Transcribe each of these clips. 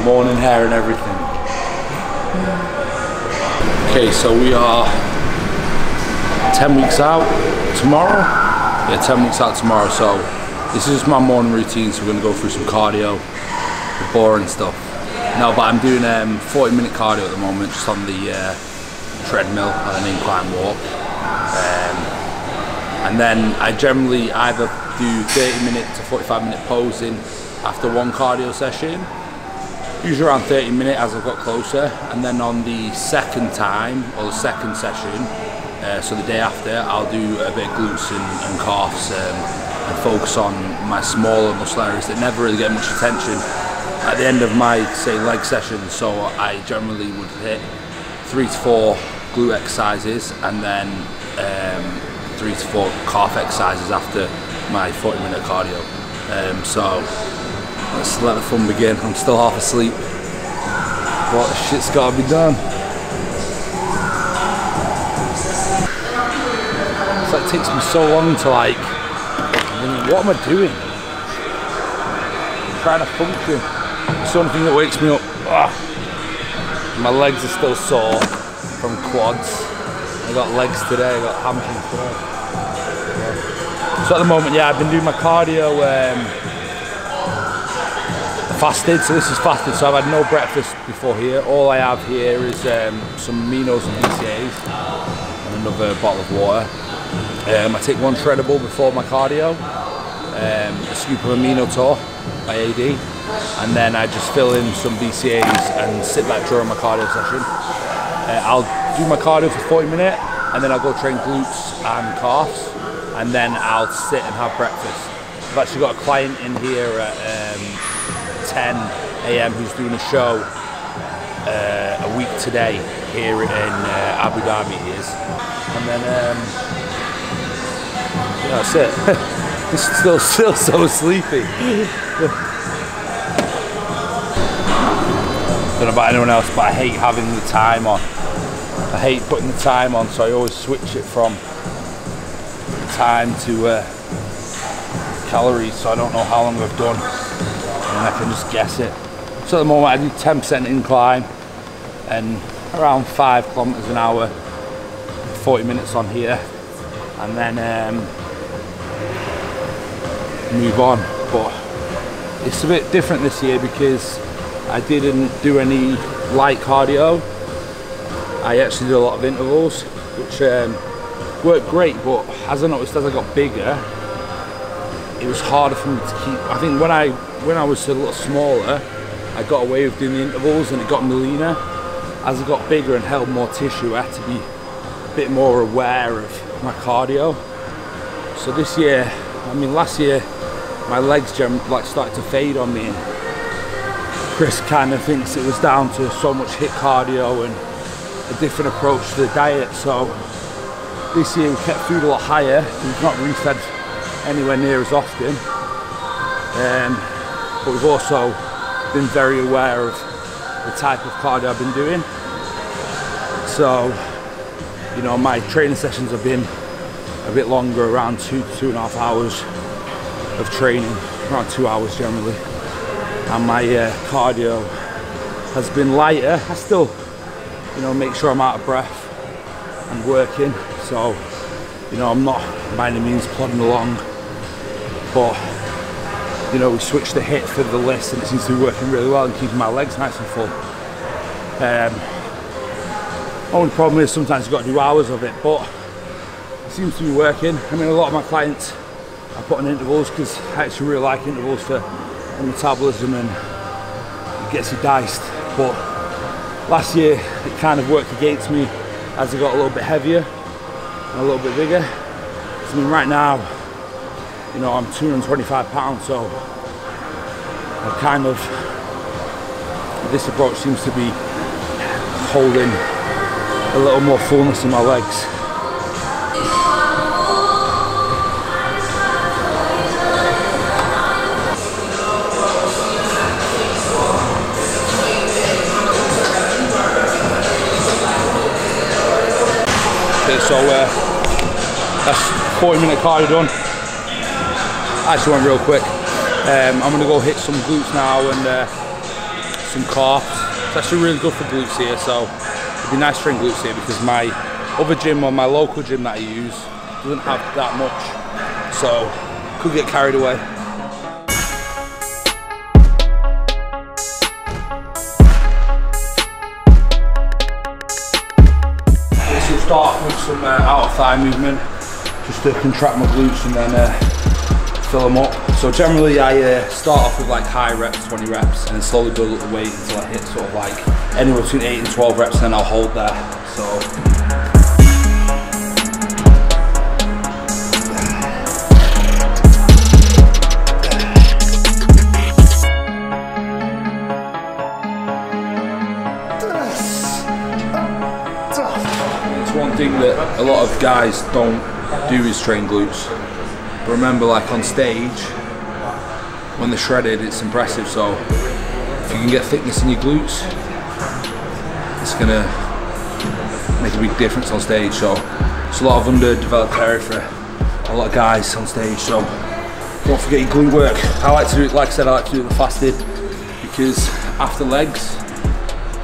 morning hair and everything. Okay, so we are 10 weeks out tomorrow. Yeah, 10 weeks out tomorrow. So this is just my morning routine. So we're gonna go through some cardio, the boring stuff. No, but I'm doing 40-minute cardio at the moment, just on the treadmill on an incline walk. And then I generally either do 30-minute to 45-minute posing after one cardio session, usually around 30-minute as I've got closer, and then on the second time, or the second session, so the day after, I'll do a bit of glutes and calves and focus on my smaller muscle areas that never really get much attention at the end of my, say, leg session. So I generally would hit 3 to 4 glute exercises and then 3 to 4 calf exercises after my 40-minute cardio. So let's let the fun begin. I'm still half asleep, but shit's gotta be done. It's like, it takes me so long to like, what am I doing? I'm trying to function. It's the only thing that wakes me up. Ugh. My legs are still sore from quads. I got legs today, I got hamstrings today. Yeah. So at the moment, yeah, I've been doing my cardio fasted, so this is fasted, so I've had no breakfast before here. All I have here is some aminos and BCAAs and another bottle of water. I take one shreddable before my cardio, a scoop of amino tour by AD, and then I just fill in some BCAAs and sit back during my cardio session. I'll do my cardio for 40 minutes, and then I'll go train glutes and calves, and then I'll sit and have breakfast. I've actually got a client in here at 10 AM who's doing a show a week today here in Abu Dhabi he is. And then yeah, that's it. It's still so sleepy. Don't know about anyone else, but I hate having the time on. I hate putting the time on, so I always switch it from time to calories, so I don't know how long I've done, and I can just guess it. So at the moment I do 10% incline and around 5 kilometers an hour, 40 minutes on here, and then move on. But it's a bit different this year because I didn't do any light cardio. I actually did a lot of intervals, which worked great, but as I noticed as I got bigger, it was harder for me to keep. I think when I was a little smaller, I got away with doing the intervals and it got me leaner. As I got bigger and held more tissue, I had to be a bit more aware of my cardio. So this year, I mean last year, my legs like started to fade on me, and Chris kind of thinks it was down to so much HIIT cardio and a different approach to the diet. So this year we kept food a lot higher. We've not refed anywhere near as often, but we've also been very aware of the type of cardio I've been doing. So, you know, my training sessions have been a bit longer, around 2 to 2.5 hours of training, around 2 hours generally. And my cardio has been lighter. I still, you know, make sure I'm out of breath and working. So, you know, I'm not by any means plodding along, but, you know, we switched to HIIT for the list and it seems to be working really well and keeping my legs nice and full. Only problem is sometimes you've got to do hours of it, but it seems to be working. I mean, a lot of my clients I put on intervals because I actually really like intervals for the metabolism and it gets you diced. But last year it kind of worked against me as I got a little bit heavier and a little bit bigger. So, I mean, right now, you know, I'm 225 pounds, so I kind of, this approach seems to be holding a little more fullness in my legs. Okay, so that's 40-minute cardio done. Actually went real quick. I'm gonna go hit some glutes now and glutes and calves. It's actually really good for glutes here, so it'd be nice to train glutes here because my other gym, or my local gym that I use, doesn't have that much, so could get carried away. This will start with some outer thigh movement, just to contract my glutes and then fill them up. So generally I start off with like high reps, 20 reps, and then slowly build up the weight until I hit sort of like anywhere between 8 and 12 reps, and then I'll hold there. So one thing that a lot of guys don't do is train glutes. But remember, like on stage, when they're shredded, it's impressive. So if you can get thickness in your glutes, it's gonna make a big difference on stage. So it's a lot of underdeveloped area for a lot of guys on stage. So don't forget your glute work. I like to do it, like I said, I like to do it fasted, because after legs,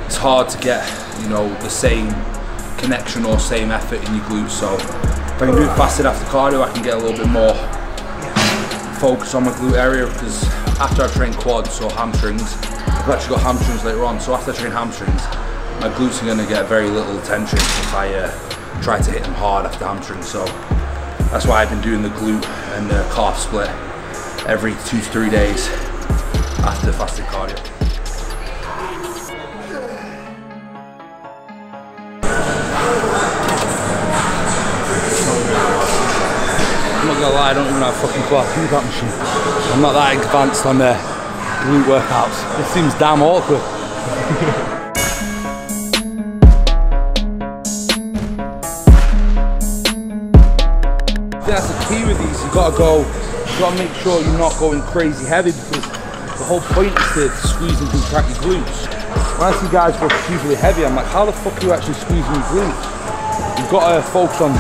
it's hard to get, you know, the same connection or same effort in your glutes. So if I can do it fasted after cardio, I can get a little bit more focus on my glute area, because after I train quads or hamstrings, I've actually got hamstrings later on, so after I train hamstrings, my glutes are going to get very little attention if I try to hit them hard after hamstrings. So that's why I've been doing the glute and the calf split every 2 to 3 days after fasted cardio. I'm not gonna lie, I don't even have a fucking class feedback machine. I'm not that advanced on glute workouts. It seems damn awkward. That's the key with these. You've got to make sure you're not going crazy heavy, because the whole point is to squeeze and contract your glutes. When I see guys go hugely heavy, I'm like, how the fuck are you actually squeezing your glutes? You've got to focus on,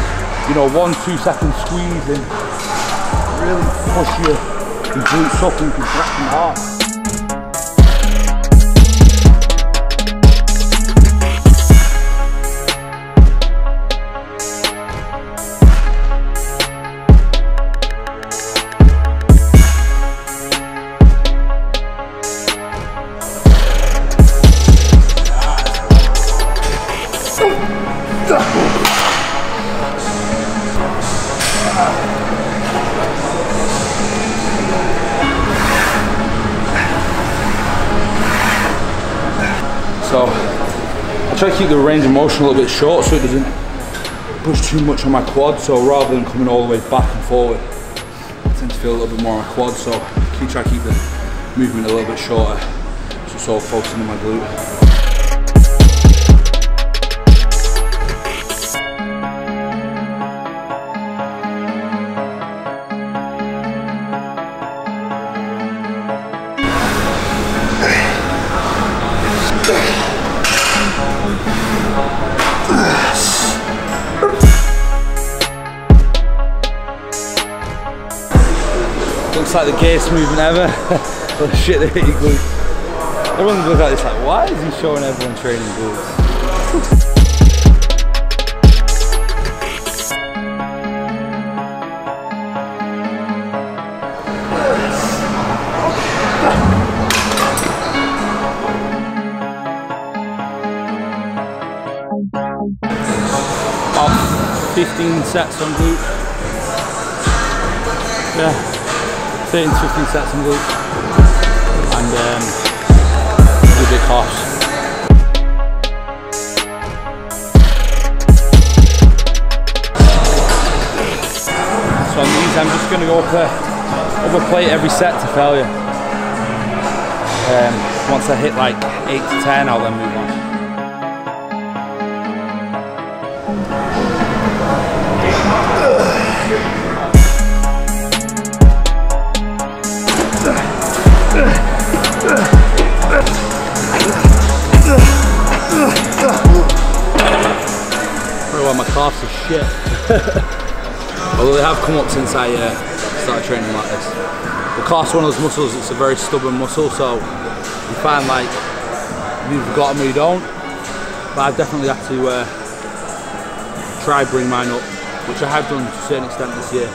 you know, 1-2 second squeeze and really push your glutes up and contract them hard. So I try to keep the range of motion a little bit short so it doesn't push too much on my quad. So rather than coming all the way back and forward, I tend to feel a little bit more on my quad. So I try to keep the movement a little bit shorter, so it's all focusing on my glute. Looks like the gayest movement ever. Oh shit, they hit your glutes. Everyone looks like this, like, why is he showing everyone training glutes? About 15 sets on glute. Yeah. 13 to 15 sets on glute, and do a bit calves. So on these, I'm just going to go up a plate every set to failure. Once I hit like 8 to 10, I'll then move on. Well, my calves are shit. Although they have come up since I started training like this. The calf's one of those muscles, it's a very stubborn muscle, so you find like You either got them or you don't. But I've definitely had to try bring mine up, which I have done to a certain extent this year.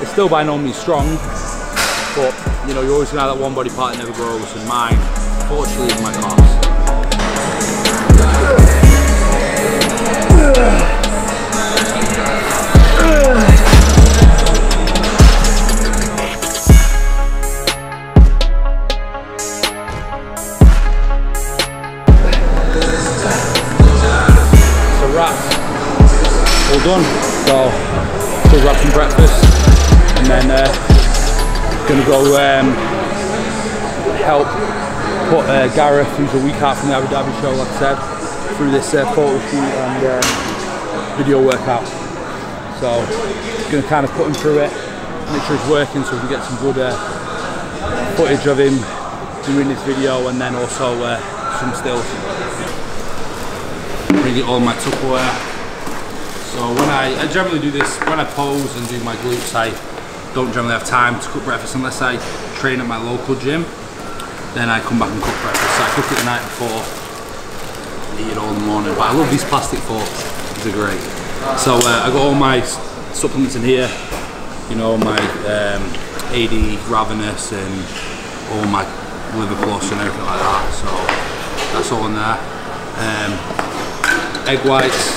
It's still by no means strong, but you know, you're always gonna have that one body part that never grows, and mine, fortunately, is my calves. All done, so we'll grab some breakfast and then gonna go help put Gareth, who's a week out from the Abu Dhabi show, like I said, through this photo shoot and video workout. So gonna kind of put him through it, make sure it's working so we can get some good footage of him doing this video, and then also some stills. Bring it all in my Tupperware. So when I generally do this, when I pose and do my glutes, I don't generally have time to cook breakfast unless I train at my local gym. Then I come back and cook breakfast. So I cook it the night before, eat it all in the morning. But I love these plastic forks, these are great. So I got all my supplements in here, you know, my AD Ravenous and all my Liver Plus and everything like that. So that's all in there. Egg whites.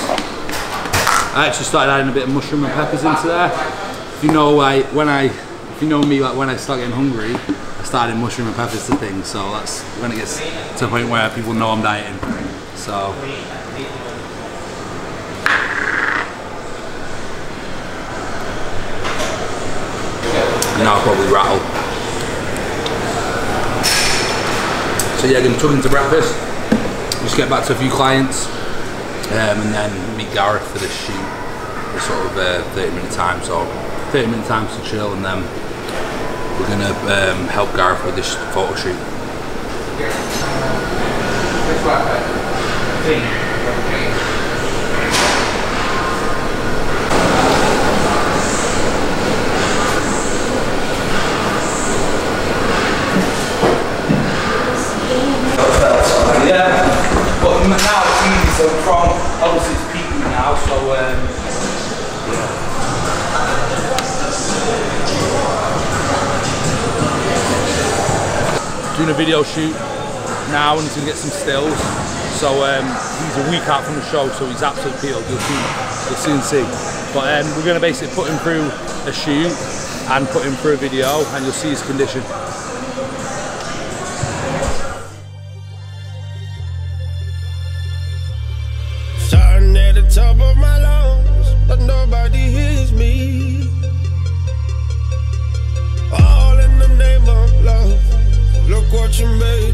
I actually started adding a bit of mushroom and peppers into there. If you know, if you know me, like when I start getting hungry, I start adding mushroom and peppers to things. So that's when it gets to a point where people know I'm dieting. So now I'll probably rattle. So yeah, gonna tuck into breakfast. Just get back to a few clients. And then meet Gareth for this shoot. It's sort of 30-minute time, so 30-minute time to chill, and then we're gonna help Gareth with this photo shoot. Yeah, but now it's easy, so from, obviously it's peaking now, so yeah. Doing a video shoot now and he's going to get some stills, so he's a week out from the show, so he's absolutely peeled, you'll soon see. But we're going to basically put him through a shoot and put him through a video, and you'll see his condition. At the top of my lungs, but nobody hears me. All in the name of love. Look what you made.